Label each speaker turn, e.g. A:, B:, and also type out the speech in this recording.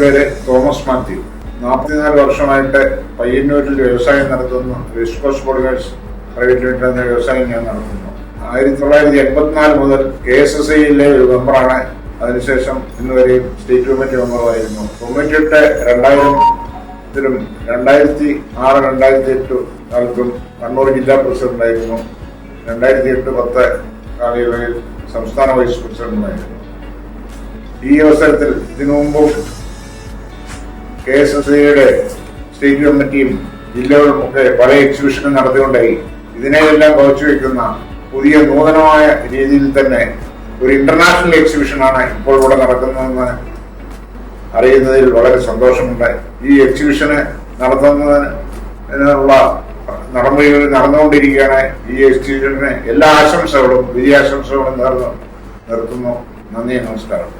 A: പേര് തോമസ് മാത്യു. 44 വർഷമായിട്ട് പയ്യന്നൂരിൽ വ്യവസായം നടത്തുന്നു. West cost polymers private limited എന്ന വ്യവസായം ഞാൻ നടത്തുന്നു. 1984 മുതൽ KSSIയിലെ ഒരു മെമ്പറാണ്. അതിനുശേഷം ഇന്നുവരെയും സ്റ്റേറ്റ് കമ്മിറ്റി മെമ്പറായിരുന്നു. 98 2000-ലും 2006-2008 കാലത്തും കണ്ണൂർ ജില്ലാ പ്രസിഡന്റായിരുന്നു. 2008-10 കാലയളവിൽ സംസ്ഥാന വൈസ് പ്രസിഡന്റായിരുന്നു. ഈ അവസരത്തിൽ ഇതിനു മുമ്പും KSSIയുടെ സ്റ്റേറ്റ് കമ്മിറ്റിയും ജില്ലകളുമൊക്കെ പല എക്സിബിഷനും നടത്തിക്കൊണ്ടായി. ഇതിനെയെല്ലാം കവച്ചുവെക്കുന്ന പുതിയ നൂതനമായ രീതിയിൽ തന്നെ ഒരു ഇന്റർനാഷണൽ എക്സിബിഷനാണ് ഇപ്പോൾ ഇവിടെ നടക്കുന്നതെന്ന് അറിയുന്നതിൽ വളരെ സന്തോഷമുണ്ട്. ഈ എക്സിബിഷന് നടത്തുന്നതിനുള്ള നടപടികൾ നടന്നുകൊണ്ടിരിക്കുകയാണ്. ഈ എക്സിബിഷന് എല്ലാ ആശംസകളും വിജയാശംസകളും നേർന്നു നിർത്തുന്നു. നന്ദി, നമസ്കാരം.